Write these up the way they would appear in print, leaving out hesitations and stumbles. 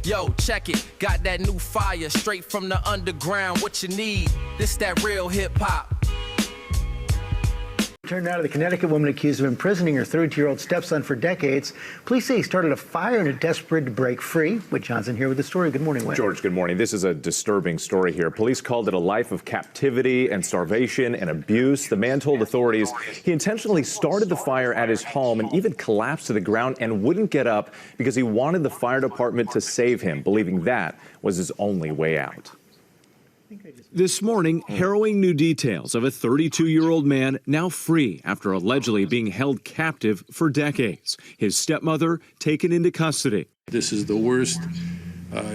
Yo, check it, got that new fire straight from the underground. What you need? This that real hip hop. Turn now to the Connecticut woman accused of imprisoning her 32-year-old stepson for decades. Police say he started a fire and are desperate to break free. Whit Johnson here with the story. Good morning, Whit. George, good morning. This is a disturbing story here. Police called it a life of captivity and starvation and abuse. The man told authorities he intentionally started the fire at his home and even collapsed to the ground and wouldn't get up because he wanted the fire department to save him, believing that was his only way out. This morning, harrowing new details of a 32-year-old man now free after allegedly being held captive for decades. His stepmother taken into custody. This is the worst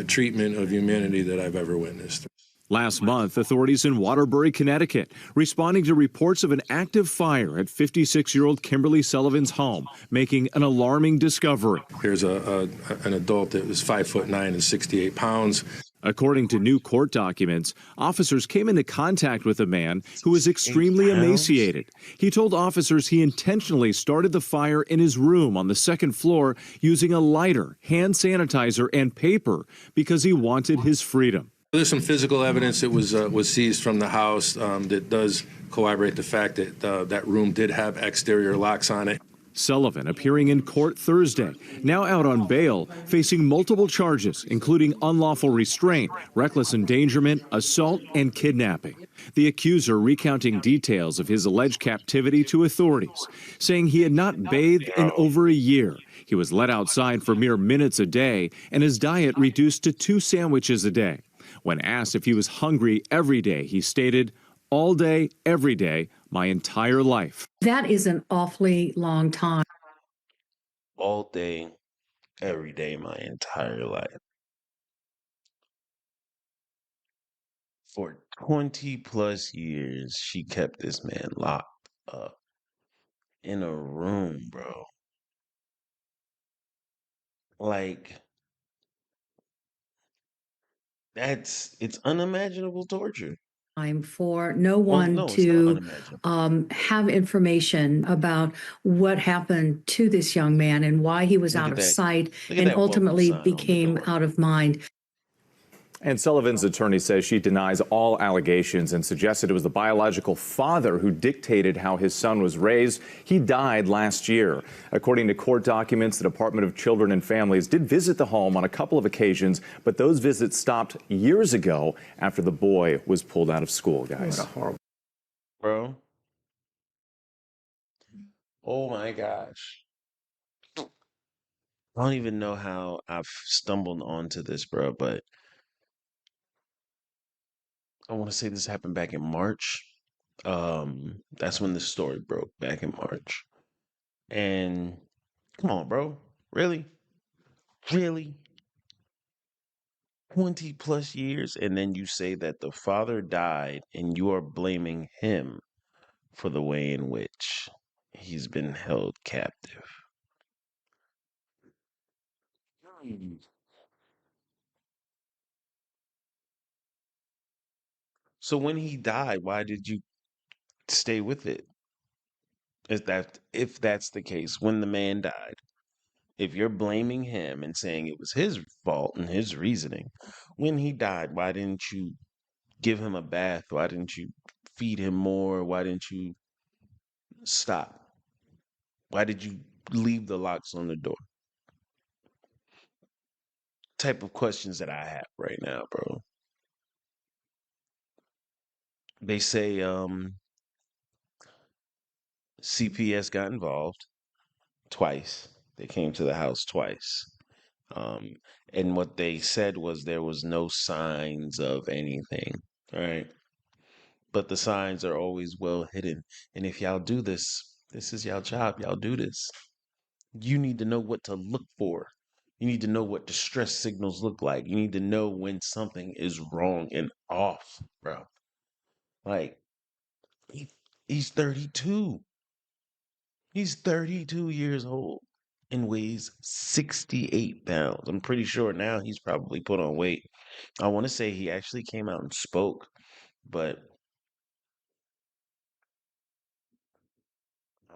treatment of humanity that I've ever witnessed. Last month, authorities in Ruppleberry, Connecticut, responding to reports of an active fire at 56-year-old Kimberly Sullivan's home, making an alarming discovery. Here's an adult that was 5'9" and 68 pounds. According to new court documents, officers came into contact with a man who was extremely emaciated. He told officers he intentionally started the fire in his room on the second floor using a lighter, hand sanitizer, and paper because he wanted his freedom. There's some physical evidence that was seized from the house that does corroborate the fact that that room did have exterior locks on it. Sullivan appearing in court Thursday, now out on bail, facing multiple charges, including unlawful restraint, reckless endangerment, assault, and kidnapping. The accuser recounting details of his alleged captivity to authorities, saying he had not bathed in over a year. He was let outside for mere minutes a day, and his diet reduced to 2 sandwiches a day. When asked if he was hungry every day, he stated, "All day, every day, my entire life." That is an awfully long time. All day, every day, my entire life. For 20 plus years, she kept this man locked up in a room, bro. Like, it's unimaginable torture. Time for no one no, it's to not unimaginable. have information about what happened to this young man and why he was Look out at of that. sight Look at and that welcome ultimately sign on the became door. out of mind. And Sullivan's attorney says she denies all allegations and suggested it was the biological father who dictated how his son was raised. He died last year. According to court documents, the Department of Children and Families did visit the home on a couple of occasions, but those visits stopped years ago after the boy was pulled out of school, guys. What a horrible. Bro. Oh my gosh. I don't even know how I've stumbled onto this, bro, but I want to say this happened back in March. That's when the story broke, back in March. And come on, bro. Really? Really? 20 plus years, and then you say that the father died and you are blaming him for the way in which he's been held captive. So when he died, why did you stay with it? If that's the case, when the man died, if you're blaming him and saying it was his fault and his reasoning, when he died, why didn't you give him a bath? Why didn't you feed him more? Why didn't you stop? Why did you leave the locks on the door? Type of questions that I have right now, bro. They say CPS got involved twice. They came to the house twice. Um, and what they said was there was no signs of anything. All right. But the signs are always well hidden. And if y'all do this, this is y'all job. Y'all do this. You need to know what to look for. You need to know what distress signals look like. You need to know when something is wrong and off, bro. Like, he's 32. He's 32 years old and weighs 68 pounds. I'm pretty sure now he's probably put on weight. I want to say he actually came out and spoke, but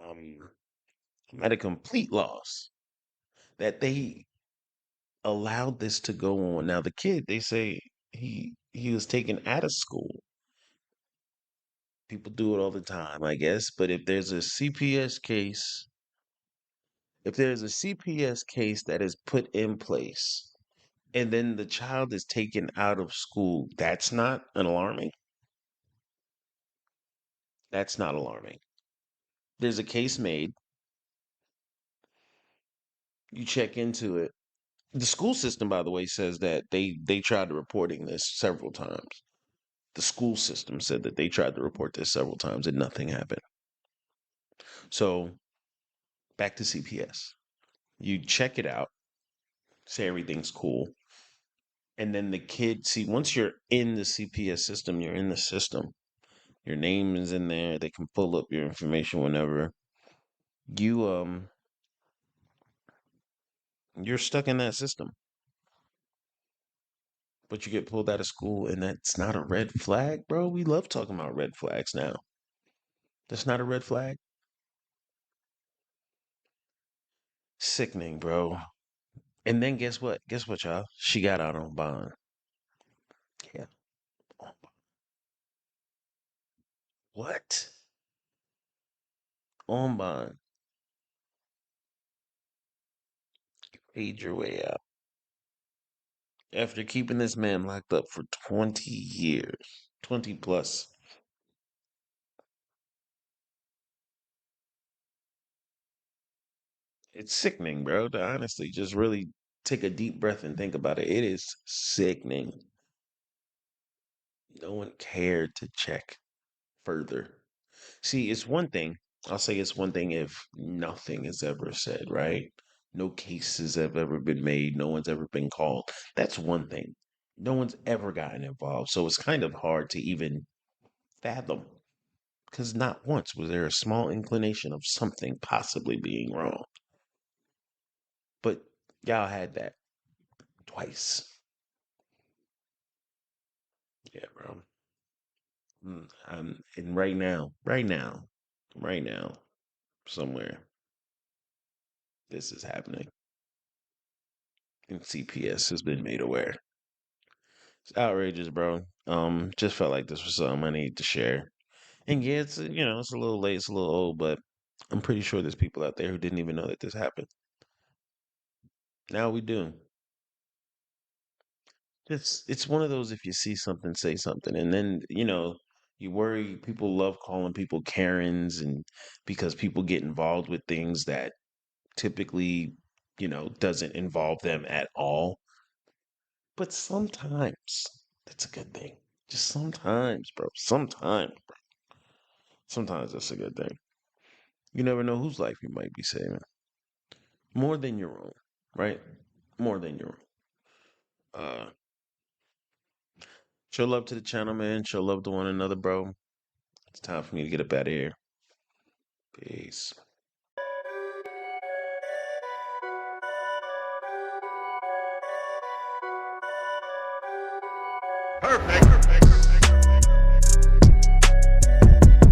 I'm at a complete loss that they allowed this to go on. Now the kid, they say he was taken out of school. People do it all the time, I guess. But if there's a CPS case that is put in place, and then the child is taken out of school, that's not an alarming. That's not alarming. There's a case made. You check into it. The school system, by the way, says that they tried reporting this several times. The school system said that they tried to report this several times and nothing happened. So back to CPS. You check it out, say everything's cool. And then the kid, see, once you're in the CPS system, you're in the system. Your name is in there. They can pull up your information whenever. You you're stuck in that system. But you get pulled out of school and that's not a red flag, bro. We love talking about red flags now. That's not a red flag. Sickening, bro. And then guess what? Guess what, y'all? She got out on bond. Yeah. What? On bond. Paid your way out. After keeping this man locked up for 20 years. 20 plus. It's sickening, bro. To honestly just really take a deep breath and think about it. It is sickening. No one cared to check further. See, it's one thing. I'll say it's one thing if nothing is ever said, right? No cases have ever been made. No one's ever been called. That's one thing. No one's ever gotten involved. So it's kind of hard to even fathom because not once was there a small inclination of something possibly being wrong. But y'all had that twice. Yeah, bro. And right now, somewhere, this is happening. And CPS has been made aware. It's outrageous, bro. Just felt like this was something I need to share. And yeah, it's it's a little late, it's a little old, but I'm pretty sure there's people out there who didn't even know that this happened. Now we do. It's one of those if you see something, say something, and then you worry. People love calling people Karens, and because people get involved with things that typically doesn't involve them at all. But sometimes that's a good thing. Just sometimes, bro. Sometimes that's a good thing. You never know whose life you might be saving. More than your own, right? More than your own. Show love to the channel, man. Show love to one another, bro. It's time for me to get up out of here. Peace. Perfect.